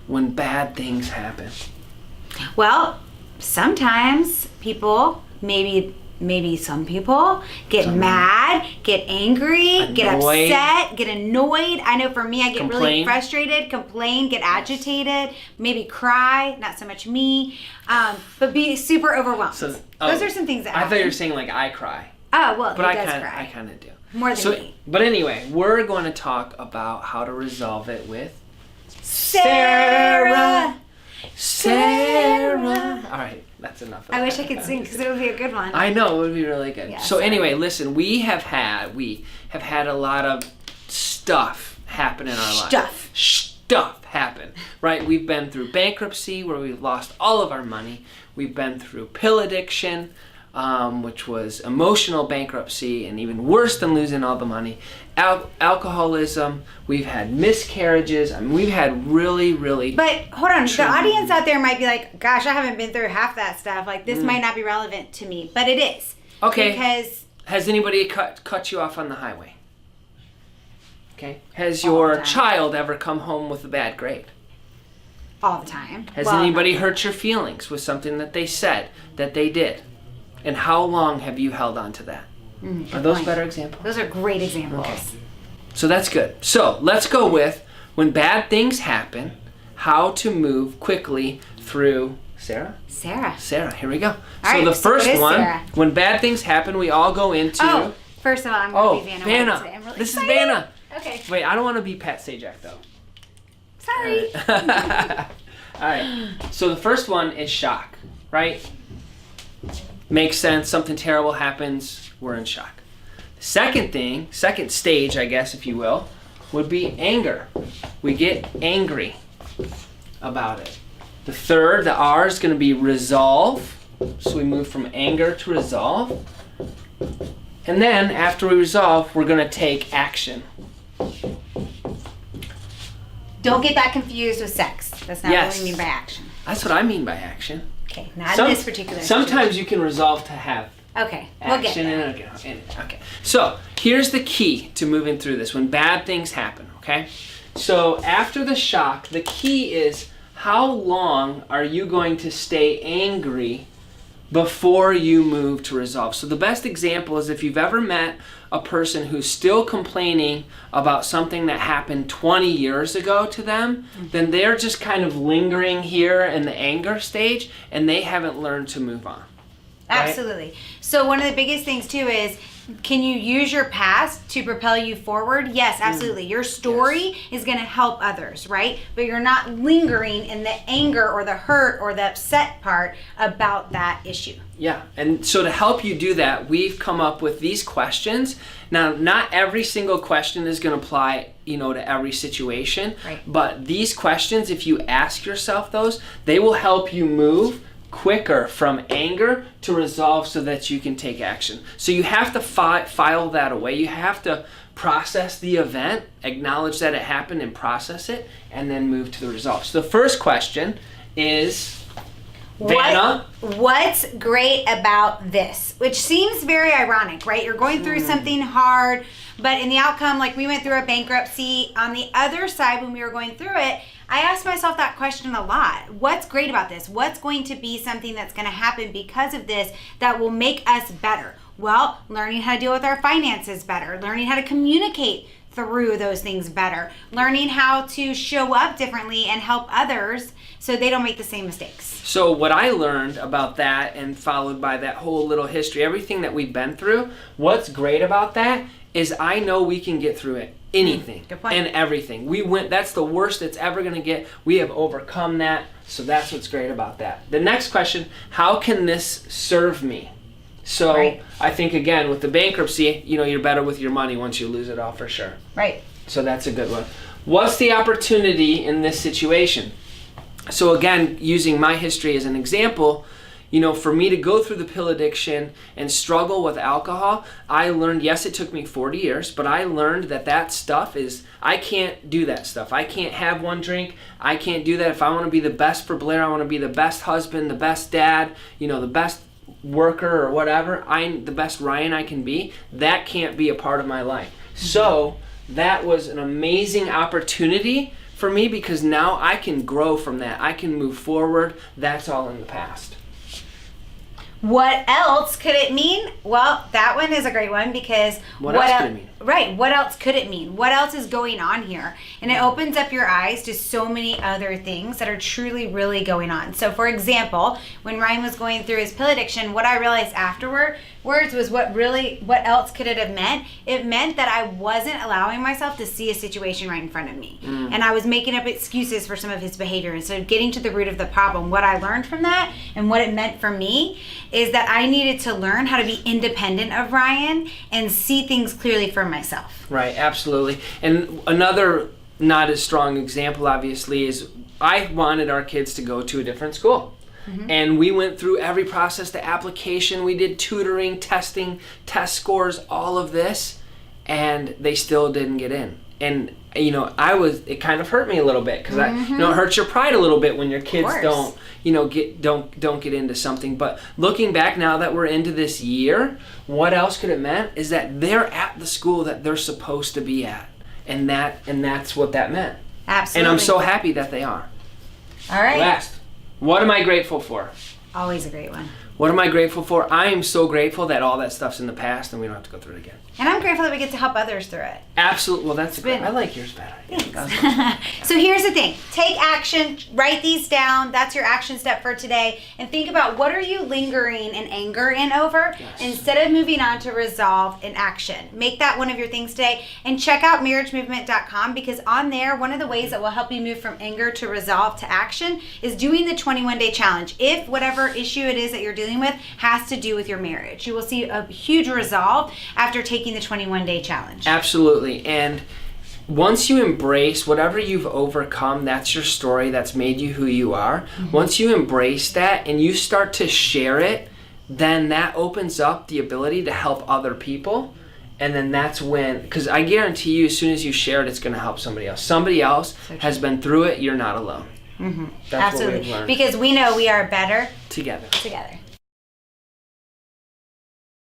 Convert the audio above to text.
when bad things happen? Well, sometimes people, maybe some people get mad, get angry, get upset, get annoyed. I know for me, I get really frustrated, complain, get agitated, maybe cry, not so much me, but be super overwhelmed. So, those are some things that happen. I thought you were saying like I cry. Oh, well, but he does cry. I kind of do. More than me. But anyway, we're going to talk about how to resolve it with S.A.R.A. All right, that's enough. I wish I could sing because it would be a good one. I know, it would be really good. Yeah, so anyway, listen, we have had a lot of stuff happen in our life. Stuff happen, right? We've been through bankruptcy where we've lost all of our money. We've been through pill addiction, which was emotional bankruptcy and even worse than losing all the money. Alcoholism. We've had miscarriages. I mean, we've had really. But hold on, the audience out there might be like, "Gosh, I haven't been through half that stuff. Like this might not be relevant to me," but it is. Okay. Because has anybody cut you off on the highway? Okay. Has your child ever come home with a bad grade? All the time. Has anybody hurt your feelings with something that they said, that they did? And how long have you held on to that? Are those better examples? Those are great examples. Okay. So that's good. So let's go with when bad things happen, how to move quickly through S.A.R.A. S.A.R.A. Here we go. All the first one, S.A.R.A.? when bad things happen, we all go into... Oh, first of all, I'm going to be Vanna. Vanna. I'm really this excited. is Vanna. Okay. Wait, I don't want to be Pat Sajak, though. Sorry. All right. So the first one is shock, right? Makes sense. Something terrible happens. We're in shock. The second stage, I guess, if you will, would be anger. We get angry about it. The third, the R, is going to be resolve. So we move from anger to resolve. And then after we resolve, we're going to take action. Don't get that confused with sex. That's not what we mean by action. That's what I mean by action. Okay, not in this particular Sometimes you can resolve to have okay, we'll get there. Okay. So here's the key to moving through this when bad things happen, okay? So after the shock, the key is how long are you going to stay angry before you move to resolve. So the best example is if you've ever met a person who's still complaining about something that happened 20 years ago to them, then they're just kind of lingering here in the anger stage and they haven't learned to move on. Right? Absolutely. So one of the biggest things too is, can you use your past to propel you forward? Yes, absolutely. Your story is going to help others, right? But you're not lingering in the anger or the hurt or the upset part about that issue. Yeah, and so to help you do that, we've come up with these questions. Now, not every single question is going to apply, to every situation. Right. But these questions, if you ask yourself those, they will help you move quicker from anger to resolve so that you can take action. So you have to file that away. You have to process the event, acknowledge that it happened and process it, and then move to the resolve. So the first question is, Vanna, what's great about this? Which seems very ironic, right? You're going through something hard, but in the outcome, like we went through a bankruptcy. On the other side, when we were going through it, I asked myself that question a lot. What's great about this? What's going to be something that's going to happen because of this that will make us better? Well, learning how to deal with our finances better, learning how to communicate through those things better, learning how to show up differently and help others so they don't make the same mistakes. So what I learned about that, and followed by that whole little history, everything that we've been through, what's great about that is I know we can get through it. Anything and everything. That's the worst it's ever going to get. We have overcome that. So that's what's great about that. The next question, how can this serve me? So I think, again, with the bankruptcy, you're better with your money once you lose it all for sure. Right. So that's a good one. What's the opportunity in this situation? So again, using my history as an example, for me to go through the pill addiction and struggle with alcohol, I learned, yes, it took me 40 years, but I learned that stuff I can't do that stuff. I can't have one drink. I can't do that. If I want to be the best for Blair, I want to be the best husband, the best dad, the best worker or whatever, the best Ryan I can be, that can't be a part of my life. So that was an amazing opportunity for me because now I can grow from that. I can move forward. That's all in the past. What else could it mean? Well, that one is a great one because what else could it mean? Right. What else could it mean? What else is going on here? And it opens up your eyes to so many other things that are truly, really going on. So, for example, when Ryan was going through his pill addiction, what I realized afterwards was what else could it have meant? It meant that I wasn't allowing myself to see a situation right in front of me. And I was making up excuses for some of his behavior. Instead of getting to the root of the problem, what I learned from that and what it meant for me is that I needed to learn how to be independent of Ryan and see things clearly for myself. Right, absolutely. And another not as strong example, obviously, is I wanted our kids to go to a different school. And we went through every process, the application, we did tutoring, testing, test scores, all of this, and they still didn't get in. And it kind of hurt me a little bit because it hurts your pride a little bit when your kids don't get into something. But looking back now that we're into this year, what else could it meant is that they're at the school that they're supposed to be at, and that's what that meant. Absolutely. And I'm so happy that they are. All right. Last, what am I grateful for? Always a great one. What am I grateful for? I am so grateful that all that stuff's in the past and we don't have to go through it again. And I'm grateful that we get to help others through it. Absolutely. Well, that's good. I like yours better. So here's the thing. Take action. Write these down. That's your action step for today. And think about what are you lingering in anger in over instead of moving on to resolve and action. Make that one of your things today. And check out marriagemovement.com because on there, one of the ways that will help you move from anger to resolve to action is doing the 21-day challenge. If whatever issue it is that you're dealing with has to do with your marriage, you will see a huge resolve after taking the 21-day challenge. Absolutely. And once you embrace whatever you've overcome, that's your story, that's made you who you are. Once you embrace that and you start to share it, then that opens up the ability to help other people. And then that's when, because I guarantee you, as soon as you share it, it's going to help somebody else. Somebody else has been through it. You're not alone. Absolutely. Because we know we are better together.